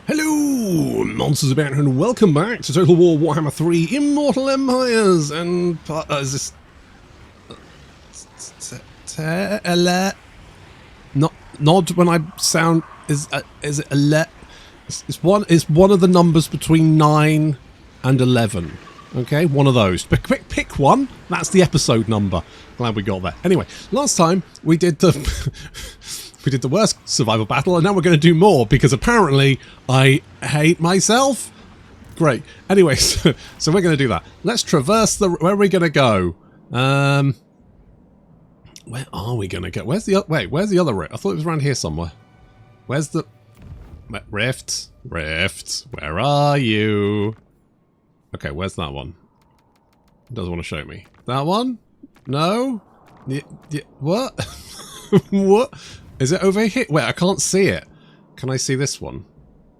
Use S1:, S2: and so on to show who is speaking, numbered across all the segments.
S1: Hello, monsters about, and welcome back to Total War Warhammer 3 Immortal Empires, and is this nod when I sound is it a it's one of the numbers between 9 and 11. Okay, one of those. Pick one. That's the episode number. Glad we got that. Anyway, last time we did the we did the worst survival battle, and now we're going to do more because apparently I hate myself. Great. Anyway, so we're going to do that. Let's traverse the. Where are we going to go? Where are we going to go? Where's the where's the other rift? I thought it was around here somewhere. Where's the rift? Rift. Where are you? Okay, where's that one? It doesn't want to show me. That one? No? What? What? Is it over here? Wait, I can't see it. Can I see this one?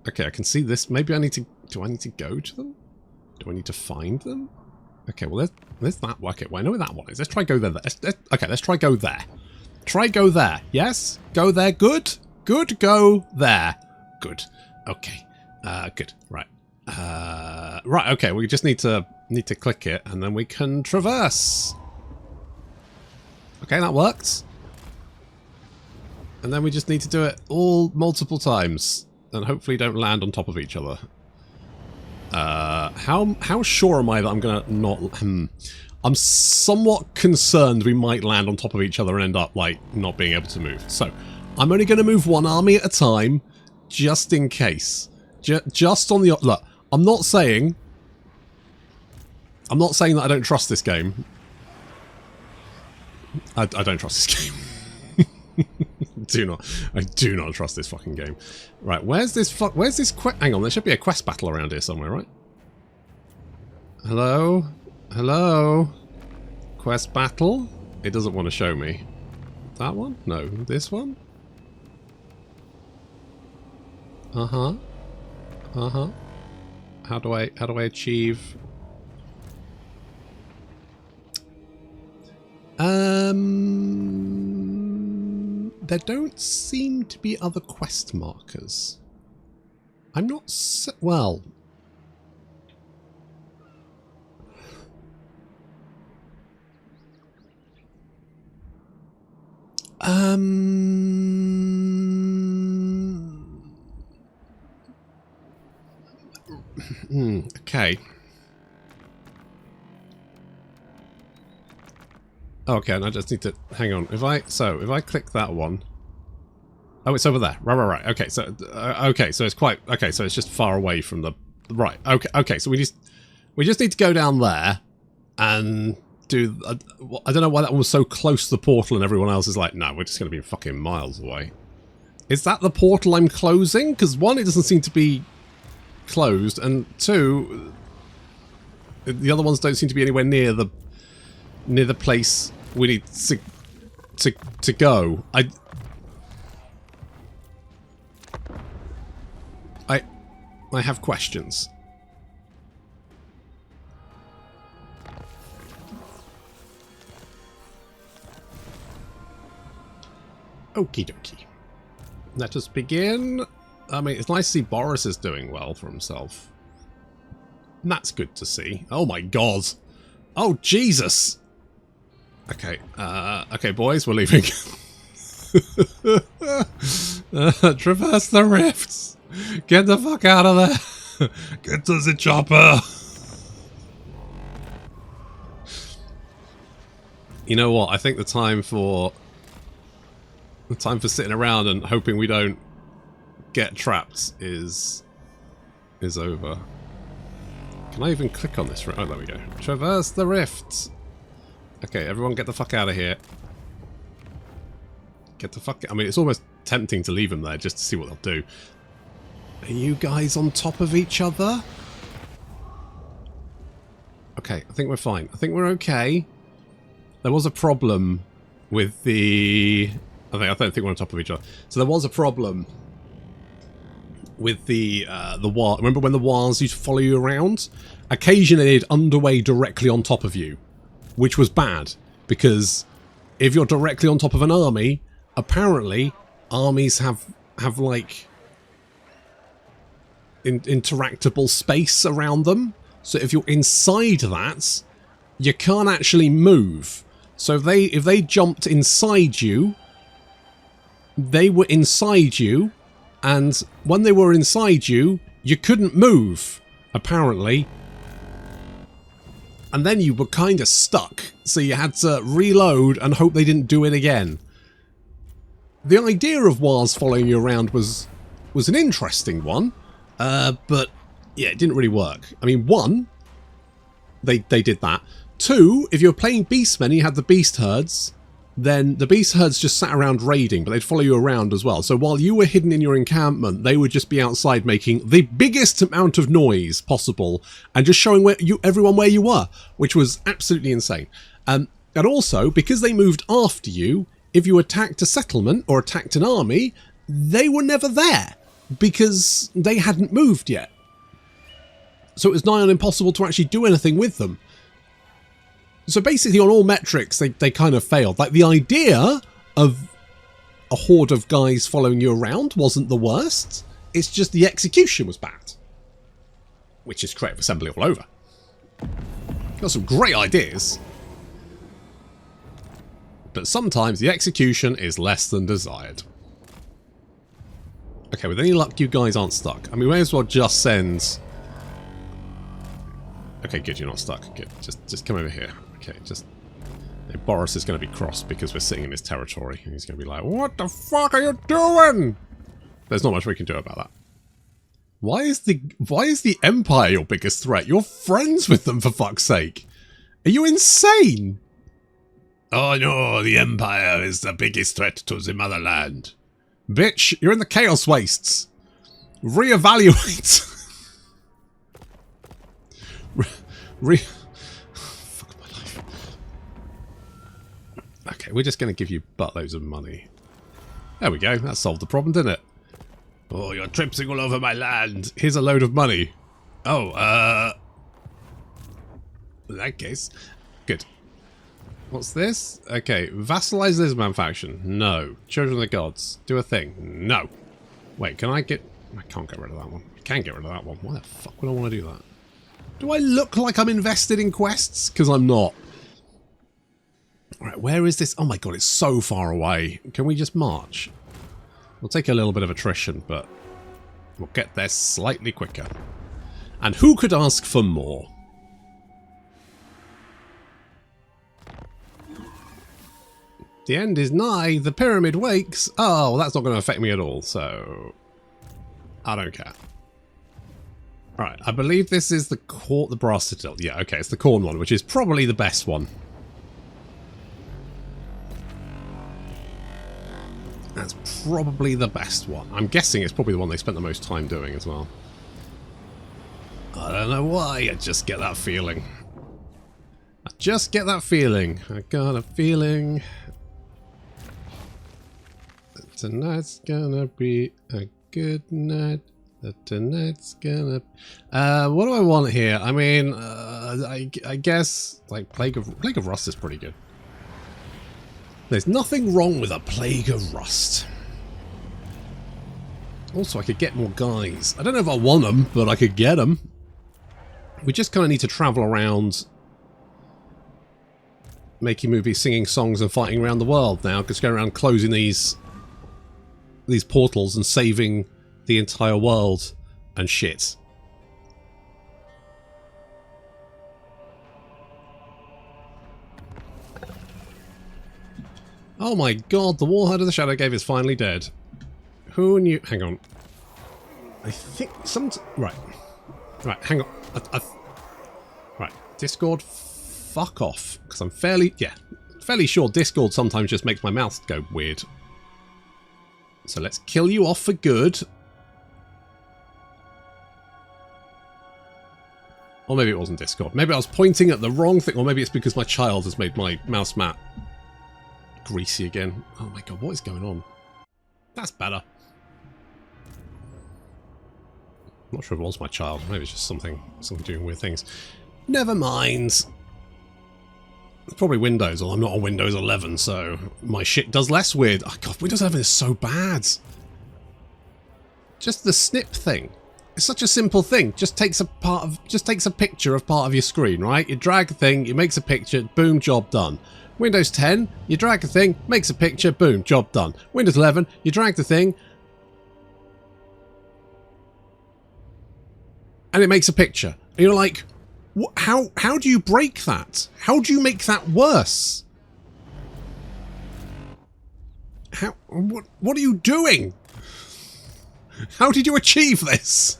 S1: Okay, I can see this. Maybe I need to... Do I need to go to them? Do I need to find them? Okay, well, there's that one. Okay, well, I know where that one is. Let's try go there. Okay, let's try go there. Try go there. Yes? Go there. Good? Good. Go there. Good. Okay. Good. Right. Right, okay, we just need to click it, and then we can traverse. Okay, that worked. And then we just need to do it all multiple times, and hopefully don't land on top of each other. How sure am I that I'm gonna not... I'm somewhat concerned we might land on top of each other and end up, like, not being able to move. So, I'm only gonna move one army at a time, just in case. Just on the... Look, I'm not saying that I don't trust this game. I don't trust this game. I do not trust this fucking game. Right, where's this quest? Hang on, there should be a quest battle around here somewhere, right? Hello? Hello? Quest battle? It doesn't want to show me. That one? No. This one? Uh-huh. Uh-huh. How do I achieve... There don't seem to be other quest markers. I'm not well... Okay. Okay, and I just need to hang on. If I click that one, oh, it's over there. Right. Okay, so it's quite okay. So it's just far away from the right. Okay. So we just need to go down there and do. I don't know why that one was so close to the portal, and everyone else is like, no, we're just going to be fucking miles away. Is that the portal I'm closing? Because one, it doesn't seem to be closed, and two, the other ones don't seem to be anywhere near the place we need to go. I have questions. Okie dokie. Let us begin. I mean, it's nice to see Boris is doing well for himself. And that's good to see. Oh my god. Oh, Jesus. Okay, okay, boys, we're leaving. Traverse the rifts. Get the fuck out of there. Get to the chopper. You know what? I think the time for sitting around and hoping we don't get trapped is over. Can I even click on this? Oh, there we go. Traverse the rifts. Okay, everyone get the fuck out of here. Get the fuck... I mean, it's almost tempting to leave them there just to see what they'll do. Are you guys on top of each other? Okay, I think we're fine. I think we're okay. There was a problem with the... I don't think we're on top of each other. So there was a problem with the War... Remember when the Wars used to follow you around? Occasionally they'd underway directly on top of you. Which was bad, because if you're directly on top of an army, apparently armies have like interactable space around them. So if you're inside that, you can't actually move. So if they jumped inside you, they were inside you, and when they were inside you, you couldn't move, apparently. And then you were kind of stuck, so you had to reload and hope they didn't do it again. The idea of Wars following you around was an interesting one, but yeah, it didn't really work. I mean, one, they did that. Two, if you were playing Beastmen and you had the Beast Herds, then the Beast Herds just sat around raiding, but they'd follow you around as well. So while you were hidden in your encampment, they would just be outside making the biggest amount of noise possible and just showing everyone where you were, which was absolutely insane. And also, because they moved after you, if you attacked a settlement or attacked an army, they were never there because they hadn't moved yet. So it was nigh on impossible to actually do anything with them. So basically on all metrics, they kind of failed. Like, the idea of a horde of guys following you around wasn't the worst. It's just the execution was bad. Which is creative assembly all over. Got some great ideas. But sometimes the execution is less than desired. Okay, with any luck, you guys aren't stuck. I mean, we may as well just send... Okay, good, you're not stuck. Good, just come over here. Okay, just... Boris is going to be cross because we're sitting in his territory. And he's going to be like, what the fuck are you doing? There's not much we can do about that. Why is the Empire your biggest threat? You're friends with them, for fuck's sake. Are you insane? Oh no, the Empire is the biggest threat to the motherland. Bitch, you're in the Chaos Wastes. Reevaluate. Fuck my life. Okay, we're just going to give you buttloads of money. There we go. That solved the problem, didn't it? Oh, you're tripsing all over my land. Here's a load of money. Oh, in that case, good. What's this? Okay, vassalize Lizardman faction. No. Children of the Gods. Do a thing. No. Wait, can I get... I can't get rid of that one. I can get rid of that one. Why the fuck would I want to do that? Do I look like I'm invested in quests? Because I'm not. Alright, where is this? Oh my god, it's so far away. Can we just march? We'll take a little bit of attrition, but we'll get there slightly quicker. And who could ask for more? The end is nigh, the pyramid wakes. Oh, well, that's not going to affect me at all, so I don't care. Alright, I believe this is the brass citadel. Yeah, okay, it's the corn one, which is probably the best one. That's probably the best one. I'm guessing it's probably the one they spent the most time doing as well. I don't know why, I just get that feeling. I just get that feeling. I got a feeling... Tonight's gonna be a good night. Tonight's gonna... what do I want here? I mean, I guess, like, Plague of Rust is pretty good. There's nothing wrong with a Plague of Rust. Also, I could get more guys. I don't know if I want them, but I could get them. We just kind of need to travel around... making movies, singing songs, and fighting around the world now, because going around closing these portals and saving the entire world and shit. Oh my god, the Warhead of the Shadowgate is finally dead. Who knew? Hang on. I think right. Right, hang on. Right, Discord, fuck off. Because I'm fairly sure Discord sometimes just makes my mouth go weird. So let's kill you off for good. Or maybe it wasn't Discord. Maybe I was pointing at the wrong thing. Or maybe it's because my child has made my mouse mat greasy again. Oh my god, what is going on? That's better. I'm not sure if it was my child. Maybe it's just something doing weird things. Never mind. It's probably Windows, or I'm not on Windows 11, so my shit does less weird. Oh god, Windows 11 is so bad. Just the snip thing. It's such a simple thing. Just takes a picture of part of your screen, right? You drag a thing, it makes a picture, boom, job done. Windows 10, you drag a thing, makes a picture, boom, job done. Windows 11, you drag the thing, and it makes a picture. And you're like, how do you break that? How do you make that worse? What are you doing? How did you achieve this?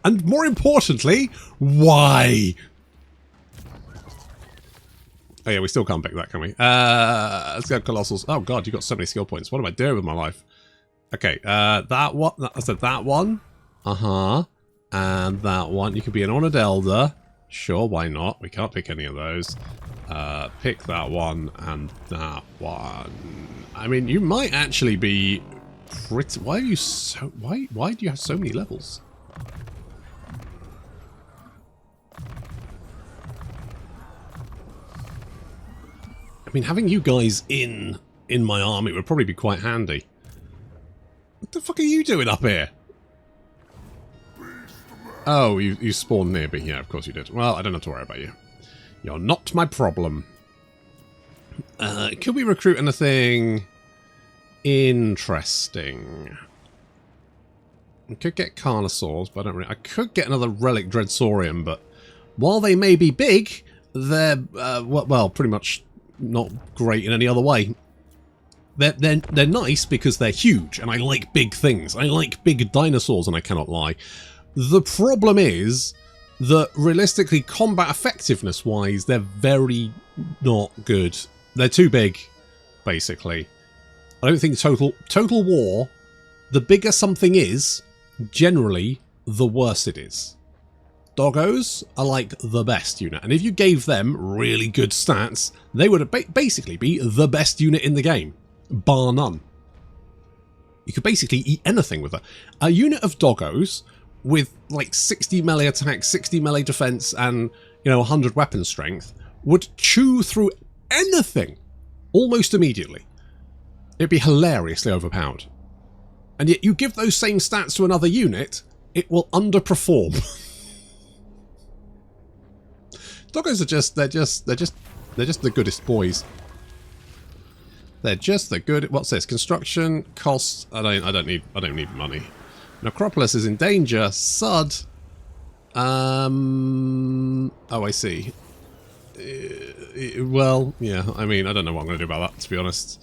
S1: And more importantly, why? Oh yeah, we still can't pick that, can we? Let's go Colossals. Oh god, you got so many skill points. What am I doing with my life? Okay, that one. I said that one. Uh-huh. And that one. You could be an Honored Elder. Sure, why not? We can't pick any of those. Pick that one and that one. I mean, you might actually be pretty... Why are you so... Why do you have so many levels? I mean, having you guys in my army would probably be quite handy. What the fuck are you doing up here? Oh, you spawned near me. Yeah, of course you did. Well, I don't have to worry about you. You're not my problem. Could we recruit anything interesting? I could get Carnosaurs, but I don't really... I could get another Relic Dreadsaurian, but while they may be big, they're, well, pretty much not great in any other way. They're nice because they're huge, and I like big things. I like big dinosaurs, and I cannot lie. The problem is that realistically, combat effectiveness-wise, they're very not good. They're too big, basically. I don't think Total War, the bigger something is, generally, the worse it is. Doggos are like the best unit, and if you gave them really good stats, they would basically be the best unit in the game, bar none. You could basically eat anything with a unit of Doggos with like 60 melee attack, 60 melee defense, and 100 weapon strength would chew through anything almost immediately. It'd be hilariously overpowered. And yet you give those same stats to another unit, it will underperform. Doggos are they're just the goodest boys. They're just the good. What's this? Construction costs. I don't need money. Necropolis is in danger. Sud. Oh, I see. Well, yeah. I mean, I don't know what I'm going to do about that, to be honest.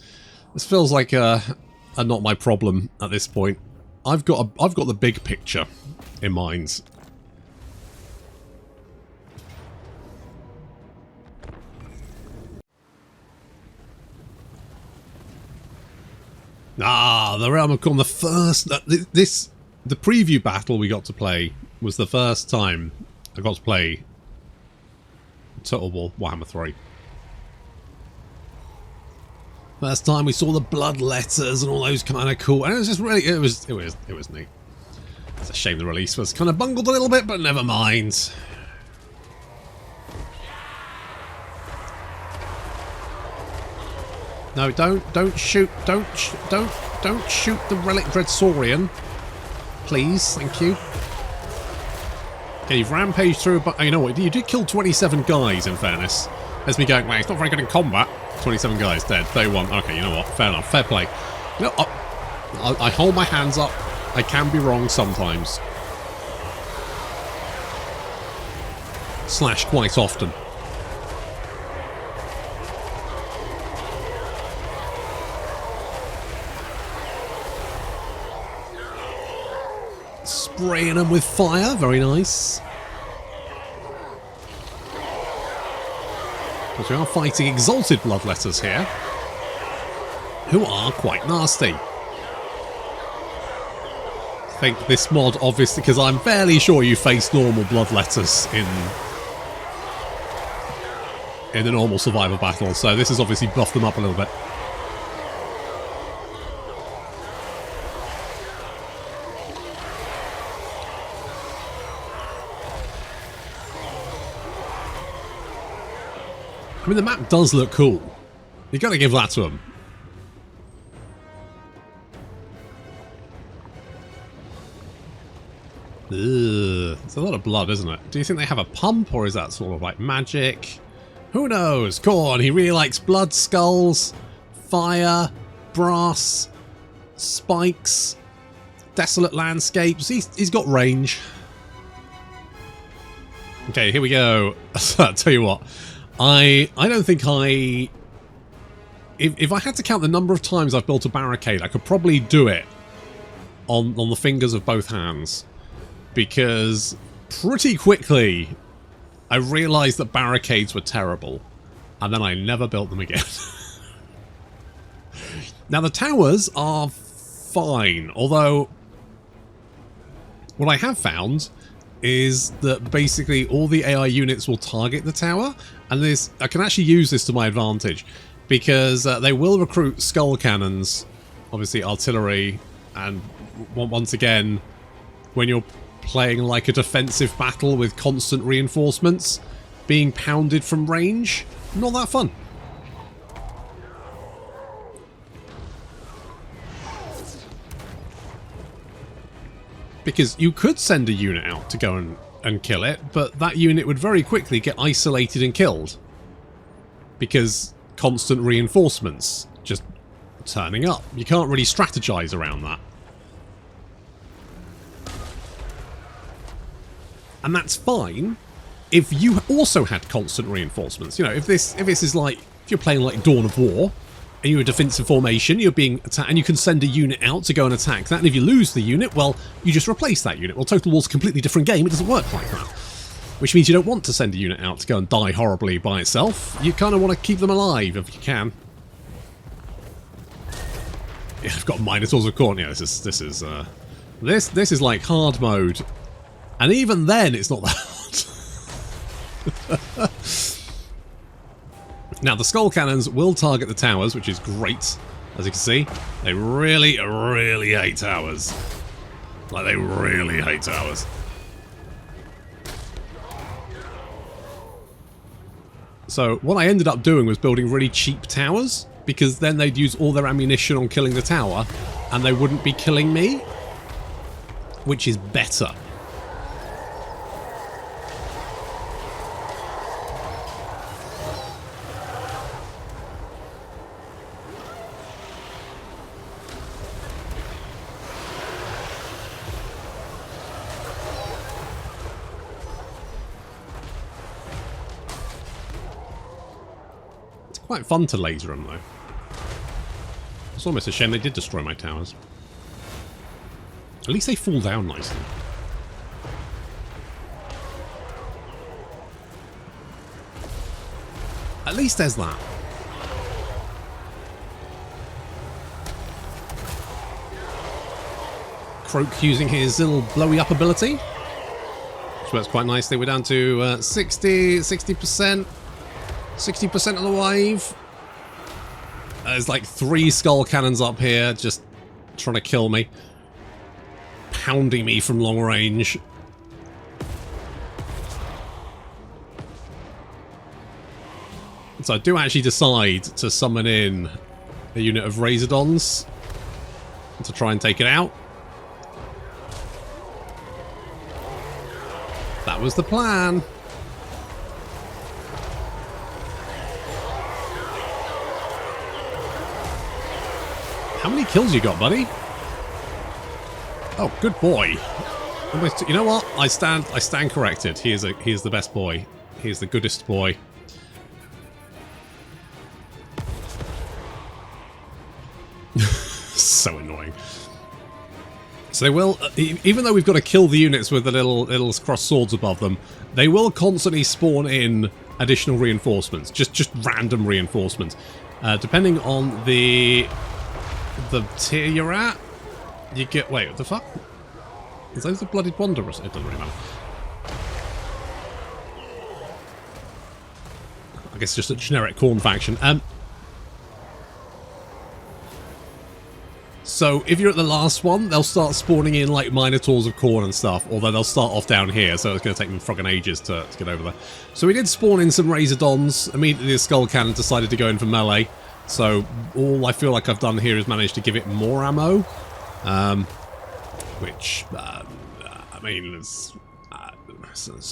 S1: This feels like a not my problem at this point. I've got the big picture in mind. Ah, the Realm of Corn. The first... The preview battle we got to play was the first time I got to play Total War Warhammer 3. First time we saw the blood letters and all those kind of cool... And it was just really... It was neat. It's a shame the release was kind of bungled a little bit, but never mind. No, don't shoot the Relic Dreadsaurian. Please, thank you. Okay, you've rampaged through, but you know what? You did kill 27 guys, in fairness. There's me going, well, it's not very good in combat. 27 guys dead. Day one. Okay, you know what? Fair enough. Fair play. You know, I hold my hands up. I can be wrong sometimes. Slash quite often. Spraying them with fire, very nice. Because we are fighting exalted bloodletters here, who are quite nasty. I think this mod, obviously, because I'm fairly sure you face normal bloodletters in a normal survival battle, so this has obviously buffed them up a little bit. I mean, the map does look cool. You gotta give that to them. Ugh, it's a lot of blood, isn't it? Do you think they have a pump, or is that sort of like magic? Who knows? Khorne, he really likes blood, skulls, fire, brass, spikes, desolate landscapes. He's got range. Okay, here we go. I'll tell you what. I don't think if I had to count the number of times I've built a barricade, I could probably do it on the fingers of both hands. Because pretty quickly I realised that barricades were terrible, and then I never built them again. Now the towers are fine, although what I have found is that basically all the AI units will target the tower, and I can actually use this to my advantage, because they will recruit skull cannons, obviously artillery, and once again, when you're playing like a defensive battle with constant reinforcements, being pounded from range, not that fun. Because you could send a unit out to go and kill it, but that unit would very quickly get isolated and killed. Because constant reinforcements just turning up. You can't really strategize around that. And that's fine if you also had constant reinforcements. You know, if this is like, if you're playing like Dawn of War, and you're a defensive formation, you're being attacked, and you can send a unit out to go and attack that, and if you lose the unit, well, you just replace that unit. Well, Total War's a completely different game, it doesn't work like that. Which means you don't want to send a unit out to go and die horribly by itself. You kind of want to keep them alive if you can. Yeah, I've got Minotaurs of Khorne. Yeah, this is like hard mode. And even then, it's not that hard. Now, the skull cannons will target the towers, which is great. As you can see, they really, really hate towers. Like, they really hate towers. So, what I ended up doing was building really cheap towers, because then they'd use all their ammunition on killing the tower, and they wouldn't be killing me, which is better. Quite fun to laser them, though. It's almost a shame they did destroy my towers. At least they fall down nicely. At least there's that. Croak using his little blowy up ability, which works quite nicely. We're down to 60%. 60% of the wave. There's like 3 skull cannons up here just trying to kill me. Pounding me from long range. So I do actually decide to summon in a unit of Razordons to try and take it out. That was the plan. How many kills you got, buddy? Oh, good boy. You know what? I stand corrected. He is the best boy. He is the goodest boy. So annoying. So they will, even though we've got to kill the units with the little crossed swords above them, they will constantly spawn in additional reinforcements, just random reinforcements, depending on the tier you're at. You get, wait, what the fuck? Is those the bloodied wanderers? It doesn't really matter. I guess just a generic Khorne faction. So if you're at the last one, they'll start spawning in like Minotaurs of Khorne and stuff, although they'll start off down here, so it's going to take them friggin' ages to get over there. So we did spawn in some Razordons. Immediately the Skull Cannon decided to go in for melee. So all I feel like I've done here is managed to give it more ammo, which I mean, it's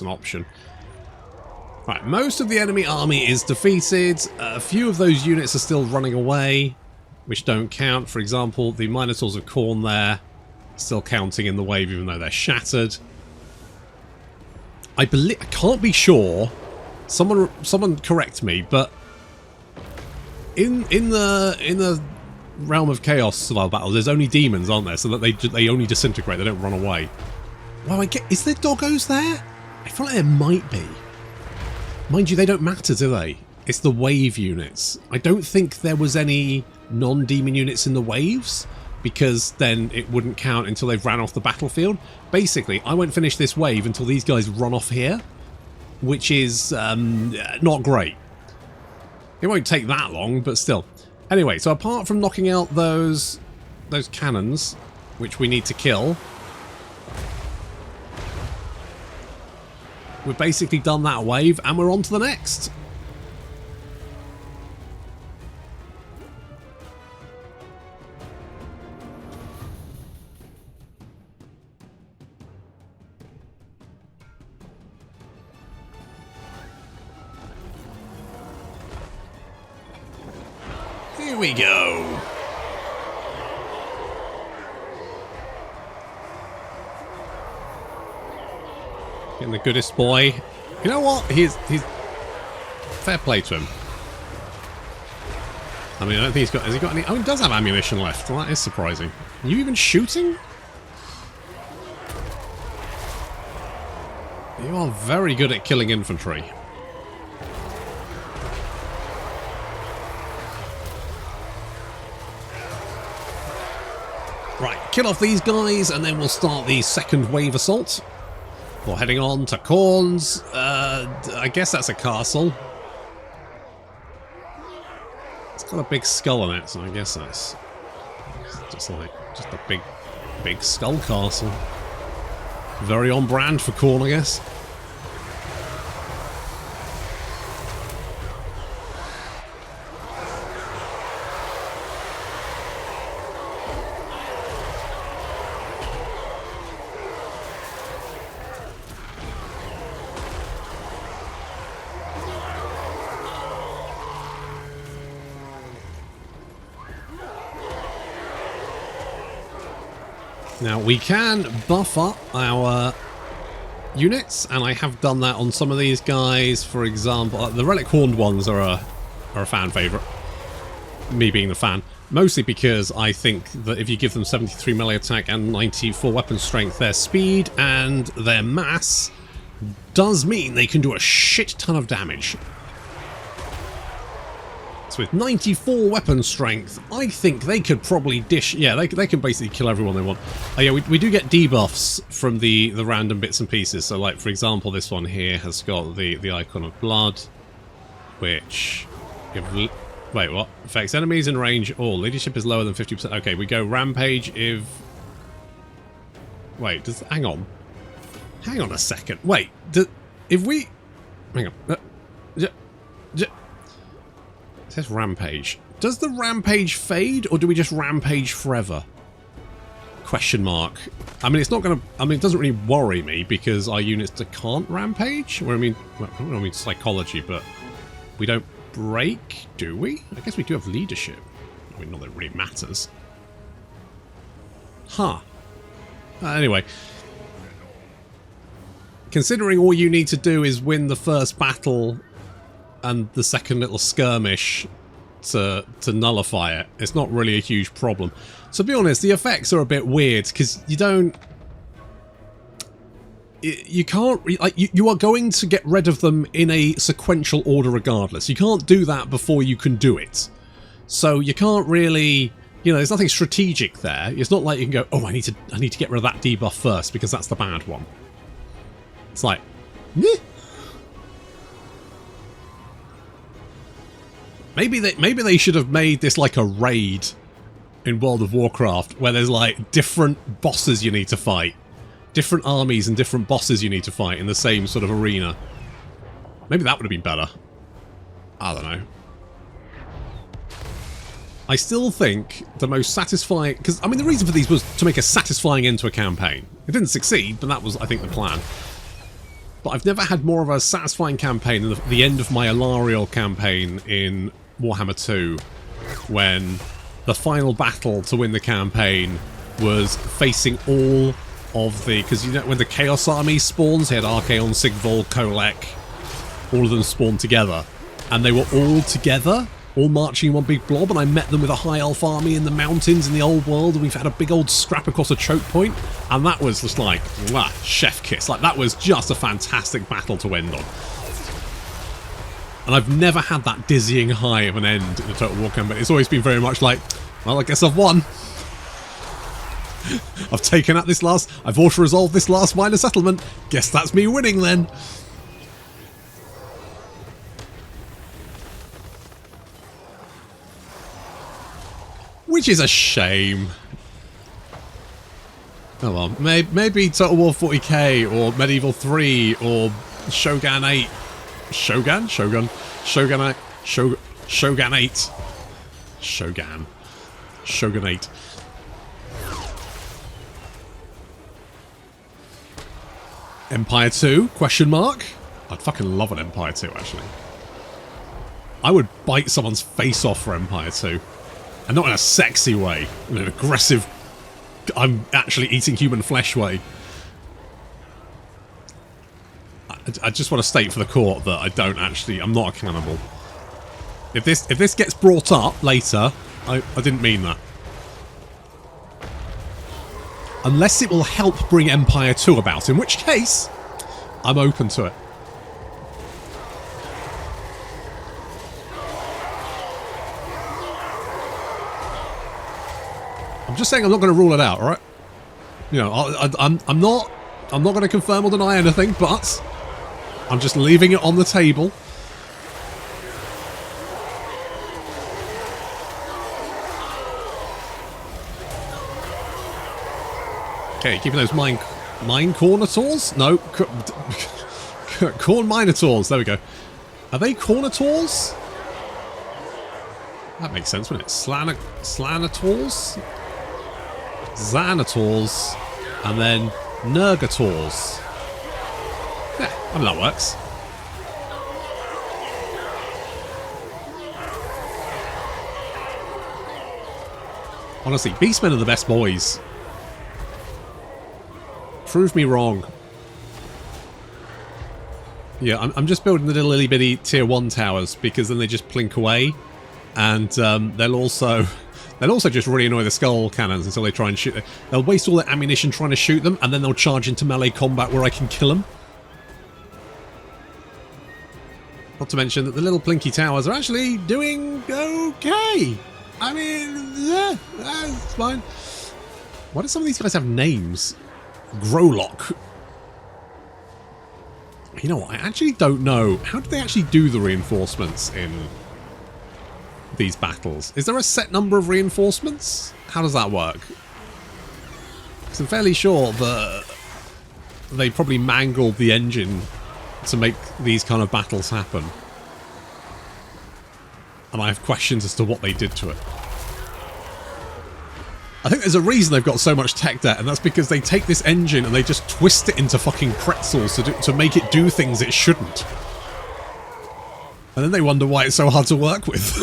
S1: an option. Right, most of the enemy army is defeated. A few of those units are still running away, which don't count. For example, the Minotaurs of Khorne there, still counting in the wave even though they're shattered. I can't be sure. Someone correct me, but in the Realm of Chaos style battles, there's only demons, aren't there? So that they only disintegrate, they don't run away. Well, is there doggos there? I feel like there might be. Mind you, they don't matter, do they? It's the wave units. I don't think there was any non-demon units in the waves, because then it wouldn't count until they've ran off the battlefield. Basically, I won't finish this wave until these guys run off here, which is not great. It won't take that long, but still. Anyway, so apart from knocking out those cannons, which we need to kill, we've basically done that wave, and we're on to the next. Here we go. Getting the goodest boy. You know what? He's fair play to him. I mean, I don't think he's got. Has he got any? Oh, he does have ammunition left. Well, that is surprising. Are you even shooting? You are very good at killing infantry. Right, kill off these guys, and then we'll start the second wave assault. We're heading on to Khorne's. I guess that's a castle. It's got a big skull on it, so I guess that's just a big skull castle. Very on brand for Khorne, I guess. Now, we can buff up our units, and I have done that on some of these guys. For example, the Relic Horned ones are a fan favourite. Me being the fan. Mostly because I think that if you give them 73 melee attack and 94 weapon strength, their speed and their mass does mean they can do a shit ton of damage. So with 94 weapon strength, I think they could probably dish... Yeah, they can basically kill everyone they want. Oh yeah, we do get debuffs from the random bits and pieces. So like, for example, this one here has got the Icon of Blood, which... Wait, what? Affects enemies in range. Oh, leadership is lower than 50%. Okay, we go Rampage if... Wait, does... Hang on. Hang on a second. Wait, if we... Hang on. It says Rampage. Does the Rampage fade, or do we just Rampage forever? Question mark. I mean, it's not going to... I mean, it doesn't really worry me, because our units can't Rampage. Well, I mean psychology, but we don't break, do we? I guess we do have leadership. I mean, not that it really matters. Huh. Anyway. Considering all you need to do is win the first battle and the second little skirmish to nullify it, it's not really a huge problem. So to be honest, the effects are a bit weird, because you don't... You can't... You are going to get rid of them in a sequential order regardless. You can't do that before you can do it. So you can't really... You know, there's nothing strategic there. It's not like you can go, oh, I need to get rid of that debuff first, because that's the bad one. It's like... Meh. Maybe they should have made this like a raid in World of Warcraft, where there's like different bosses you need to fight. Different armies and different bosses you need to fight in the same sort of arena. Maybe that would have been better. I don't know. I still think the most satisfying... Because, I mean, the reason for these was to make a satisfying end to a campaign. It didn't succeed, but that was, I think, the plan. But I've never had more of a satisfying campaign than the end of my Alariel campaign in Warhammer 2, when the final battle to win the campaign was facing all of the... Because, you know, when the Chaos Army spawns, they had Archaon, Sigvald, Kolek, all of them spawned together. And they were all together, all marching in one big blob, and I met them with a high elf army in the mountains in the old world, and we've had a big old scrap across a choke point, and that was just like, mwah, chef kiss. Like, that was just a fantastic battle to end on. And I've never had that dizzying high of an end in a Total War campaign. It's always been very much like, well, I guess I've won. I've taken out this last... I've auto-resolved this last minor settlement. Guess that's me winning then. Which is a shame. Oh well, maybe Total War 40k or Medieval 3 or Shogun 8. Shogun? Shogun? Shogun 8. Shogun 8. Shogun. Shogun 8. Empire 2? Question mark? I'd fucking love an Empire 2, actually. I would bite someone's face off for Empire 2. And not in a sexy way, in an aggressive, I'm actually eating human flesh way. I just want to state for the court that I don't actually, I'm not a cannibal. If this gets brought up later, I didn't mean that. Unless it will help bring Empire 2 about, in which case, I'm open to it. I'm just saying I'm not going to rule it out, alright? You know, I'm not going to confirm or deny anything, but I'm just leaving it on the table. Okay, keeping those mine cornitors? No, corn minotaurs. There we go. Are they cornitors? That makes sense, wouldn't it? Slannators? Xanators, and then Nurgators. Yeah, I mean, that works. Honestly, Beastmen are the best boys. Prove me wrong. Yeah, I'm just building the little itty bitty tier 1 towers because then they just plink away, and they'll also just really annoy the skull cannons until they try and shoot them. They'll waste all their ammunition trying to shoot them, and then they'll charge into melee combat where I can kill them. Not to mention that the little plinky towers are actually doing okay. I mean, yeah, that's fine. Why do some of these guys have names? Growlock. You know what? I actually don't know. How do they actually do the reinforcements in these battles? Is there a set number of reinforcements? How does that work? Because I'm fairly sure that they probably mangled the engine to make these kind of battles happen. And I have questions as to what they did to it. I think there's a reason they've got so much tech debt, and that's because they take this engine and they just twist it into fucking pretzels to make it do things it shouldn't. And then they wonder why it's so hard to work with.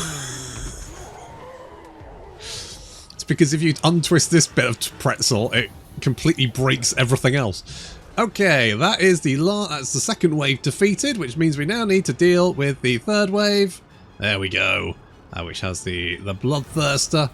S1: It's because if you untwist this bit of pretzel, it completely breaks everything else. Okay, that is that's the second wave defeated, which means we now need to deal with the third wave. There we go. Which has the Bloodthirster.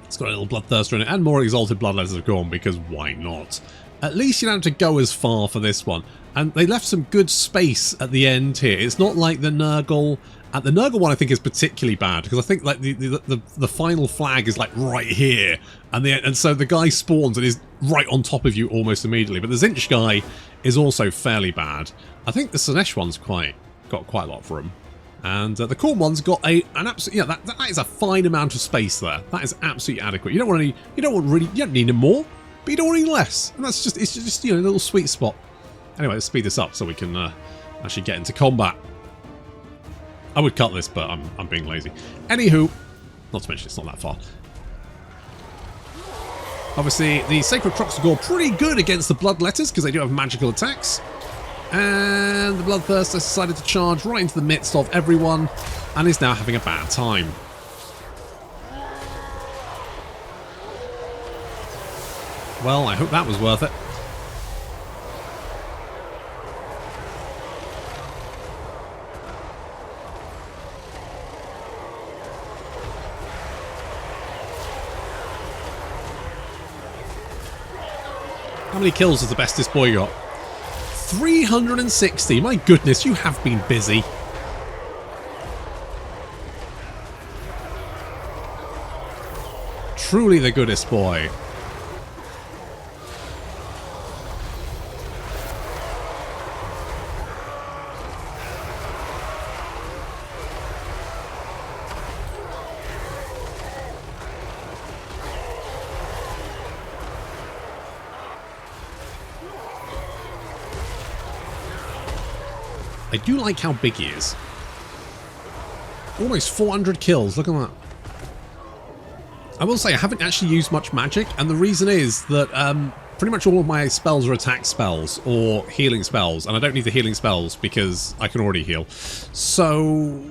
S1: It's got a little Bloodthirster in it, and more Exalted Bloodletters have gone, because why not? At least you don't have to go as far for this one. And they left some good space at the end here. It's not like the Nurgle. The Nurgle one I think is particularly bad, because I think like the final flag is like right here, and so the guy spawns and is right on top of you almost immediately. But the Zinch guy is also fairly bad. I think the Slaanesh one's got quite a lot for him. And the Khorne one's got an absolute, yeah, that is a fine amount of space there. That is absolutely adequate. You don't need more, but you don't want any less. And it's just you know, a little sweet spot. Anyway, let's speed this up so we can actually get into combat. I would cut this, but I'm being lazy. Anywho, Not to mention it's not that far. Obviously, the Sacred Croxagore pretty good against the Bloodletters because they do have magical attacks. And the Bloodthirster decided to charge right into the midst of everyone and is now having a bad time. Well, I hope that was worth it. How many kills has the bestest boy got? 360. My goodness, you have been busy. Truly the goodest boy. I do like how big he is. Almost 400 kills, look at that. I will say I haven't actually used much magic, and the reason is that pretty much all of my spells are attack spells or healing spells, and I don't need the healing spells because I can already heal. So,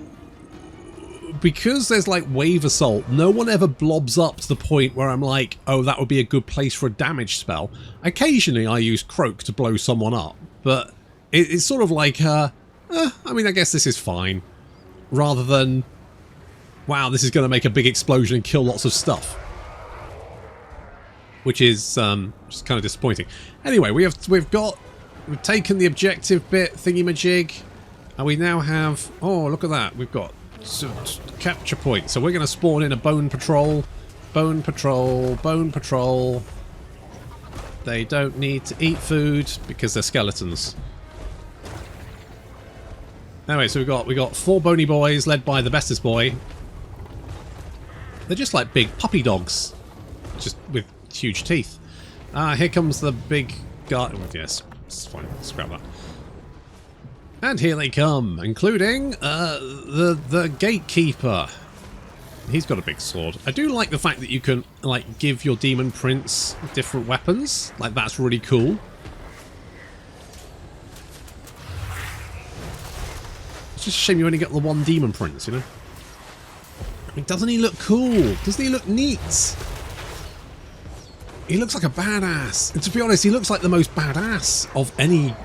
S1: because there's like wave assault, no one ever blobs up to the point where I'm like, oh, that would be a good place for a damage spell. Occasionally I use Croak to blow someone up, but it's sort of like, I mean, I guess this is fine. Rather than, wow, this is going to make a big explosion and kill lots of stuff. Which is just kind of disappointing. Anyway, we've taken the objective bit thingy-majig. And we now have, oh, look at that. We've got capture point. So we're going to spawn in a bone patrol. Bone patrol, bone patrol. They don't need to eat food because they're skeletons. Anyway, so we got 4 bony boys led by the bestest boy. They're just like big puppy dogs, just with huge teeth. Here comes the big guy. Oh, yes, it's fine. Scrap that. And here they come, including the gatekeeper. He's got a big sword. I do like the fact that you can like give your demon prince different weapons. Like, that's really cool. It's just a shame you only get the one demon prince, you know? I mean, doesn't he look cool? Doesn't he look neat? He looks like a badass. And to be honest, he looks like the most badass of any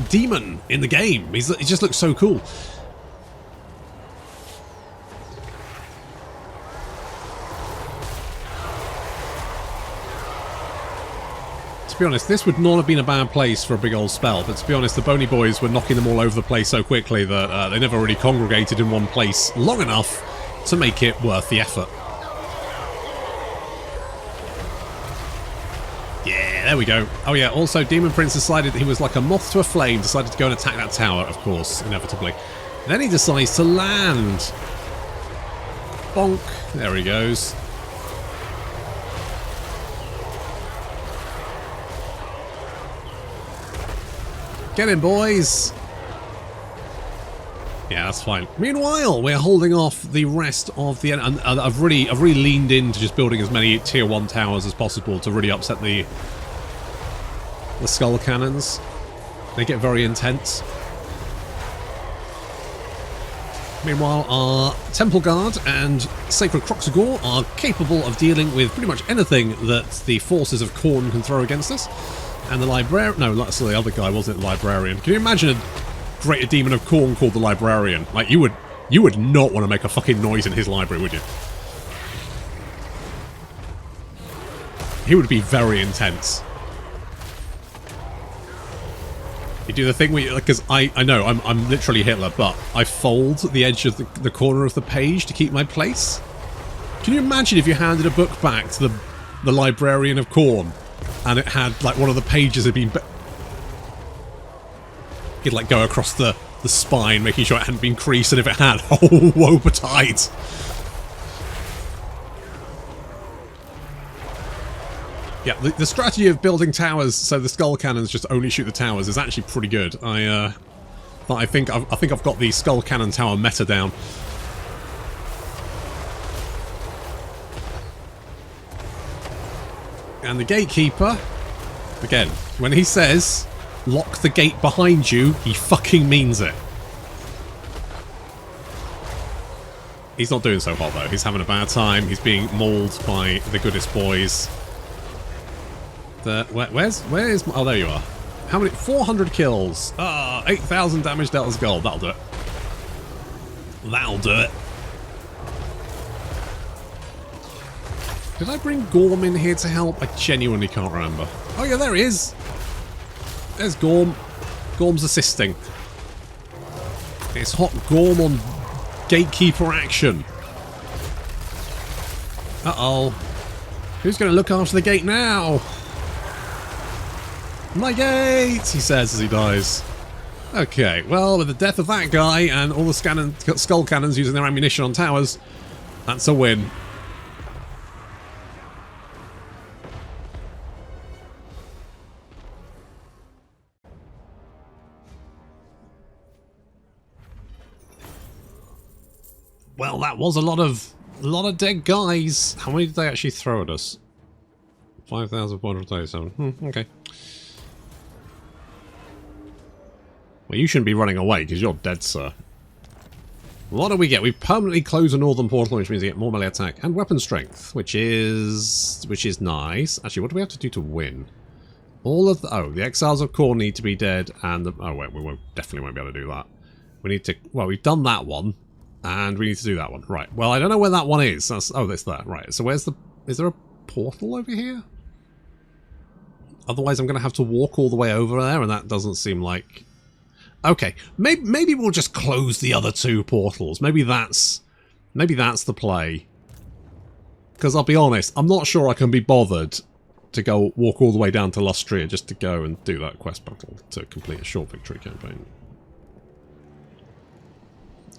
S1: demon in the game. He just looks so cool. To be honest, this would not have been a bad place for a big old spell, but to be honest, the bony boys were knocking them all over the place so quickly that they never really congregated in one place long enough to make it worth the effort. Yeah, there we go. Oh yeah, also Demon Prince decided that he was like a moth to a flame, decided to go and attack that tower, of course, inevitably. Then he decides to land. Bonk. There he goes. Get him, boys! Yeah, that's fine. Meanwhile, we're holding off the rest of the... And I've really leaned into just building as many tier 1 towers as possible to really upset the skull cannons. They get very intense. Meanwhile, our Temple Guard and Sacred Croxagore are capable of dealing with pretty much anything that the forces of Khorne can throw against us. And the librarian... No, that's the other guy, wasn't it? The librarian. Can you imagine a greater demon of Khorne called the librarian? Like, you would not want to make a fucking noise in his library, would you? He would be very intense. You do the thing where, because I know I'm literally Hitler, but I fold the edge of the corner of the page to keep my place. Can you imagine if you handed a book back to the librarian of Khorne? And it had, like, one of the pages had been... He'd, like, go across the spine, making sure it hadn't been creased, and if it had, oh, woe betide! Yeah, the strategy of building towers so the skull cannons just only shoot the towers is actually pretty good. I think I've got the skull cannon tower meta down. And the gatekeeper, again, when he says, lock the gate behind you, he fucking means it. He's not doing so hot though. He's having a bad time. He's being mauled by the goodest boys. Where's oh, there you are. How many? 400 kills. 8,000 damage dealt as gold. That'll do it. That'll do it. Did I bring Gorm in here to help? I genuinely can't remember. Oh yeah, there he is. There's Gorm. Gorm's assisting. It's hot Gorm on gatekeeper action. Uh-oh. Who's going to look after the gate now? My gate, he says as he dies. Okay, well, with the death of that guy and all the skull cannons using their ammunition on towers, that's a win. Well, that was a lot of dead guys. How many did they actually throw at us? 5,437. Okay. Well, you shouldn't be running away because you're dead, sir. What do we get? We permanently close a northern portal, which means we get more melee attack and weapon strength, which is nice. Actually, what do we have to do to win? All of the the exiles of core need to be dead, and the wait, we definitely won't be able to do that. We need to. Well, we've done that one. And we need to do that one. Right. Well, I don't know where that one is. That's there. Right. So where's the... Is there a portal over here? Otherwise, I'm going to have to walk all the way over there, and that doesn't seem like... Okay. Maybe we'll just close the other two portals. Maybe that's the play. Because I'll be honest, I'm not sure I can be bothered to go walk all the way down to Lustria just to go and do that quest battle to complete a short victory campaign.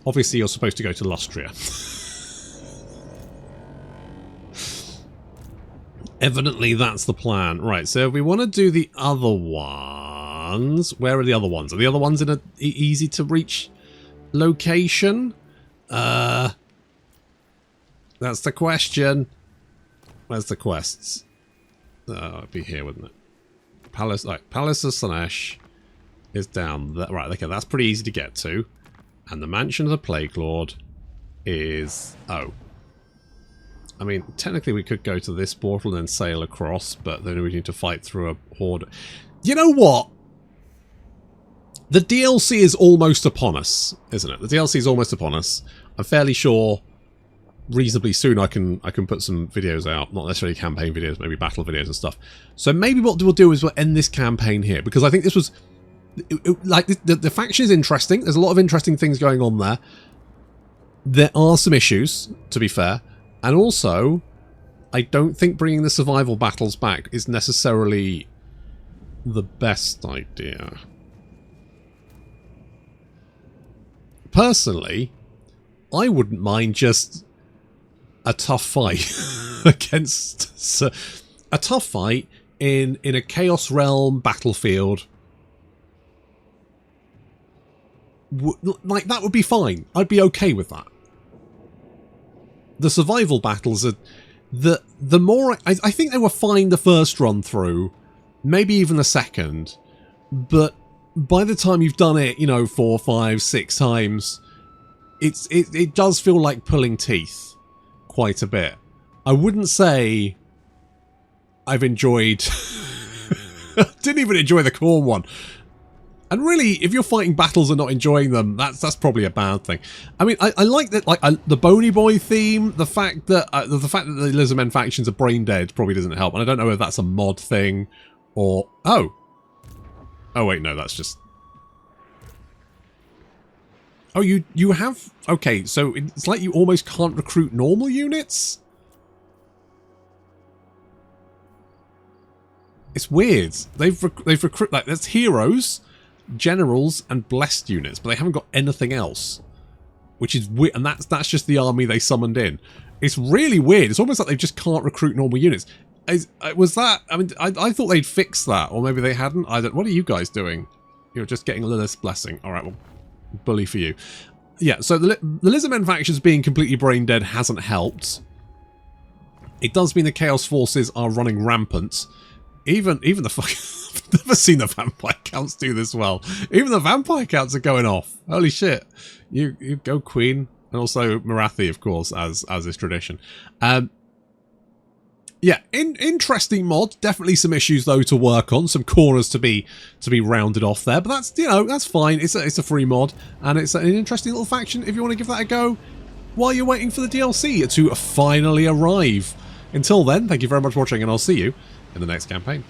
S1: Obviously, you're supposed to go to Lustria. Evidently, that's the plan. Right, so if we want to do the other ones... Where are the other ones? Are the other ones in an easy-to-reach location? That's the question. Where's the quests? It'd be here, wouldn't it? Palace of Slaanesh is down there. Right, okay, that's pretty easy to get to. And the Mansion of the Plague Lord is... Oh. I mean, technically we could go to this portal and then sail across, but then we need to fight through a horde. You know what? The DLC is almost upon us, isn't it? The DLC is almost upon us. I'm fairly sure reasonably soon I can put some videos out. Not necessarily campaign videos, maybe battle videos and stuff. So maybe what we'll do is we'll end this campaign here, because I think this was... like, the faction is interesting. There's a lot of interesting things going on there. There are some issues, to be fair. And also, I don't think bringing the survival battles back is necessarily the best idea. Personally, I wouldn't mind just a tough fight against... a tough fight in a Chaos Realm battlefield. Like, that would be fine. I'd be okay with that. The survival battles are... The more... I think they were fine the first run through. Maybe even the second. But by the time you've done it, you know, 4, 5, 6 times, it does feel like pulling teeth quite a bit. I wouldn't say I've enjoyed... didn't even enjoy the core one. And really, if you're fighting battles and not enjoying them, that's probably a bad thing. I mean, I like that, like the Bony Boy theme. The fact that the Lizardmen factions are brain dead probably doesn't help. And I don't know if that's a mod thing or oh wait, no, that's just. Oh, you have okay. So it's like you almost can't recruit normal units. It's weird. They've recruited like there's heroes, generals and blessed units, but they haven't got anything else, which is weird. And that's just the army they summoned in. It's really weird. It's almost like they just can't recruit normal units. Was that? I mean, I thought they'd fix that, or maybe they hadn't. I don't. What are you guys doing? You're just getting Lilith's blessing. All right, well, bully for you. Yeah. So the Lizardmen factions being completely brain dead hasn't helped. It does mean the Chaos Forces are running rampant. Even the fucking... I've never seen the vampire counts do this well. Even the vampire counts are going off. Holy shit. You go, Queen. And also Marathi, of course, as is tradition. Yeah, interesting mod. Definitely some issues, though, to work on. Some corners to be rounded off there. But that's, you know, that's fine. It's a free mod. And it's an interesting little faction if you want to give that a go while you're waiting for the DLC to finally arrive. Until then, thank you very much for watching, and I'll see you in the next campaign.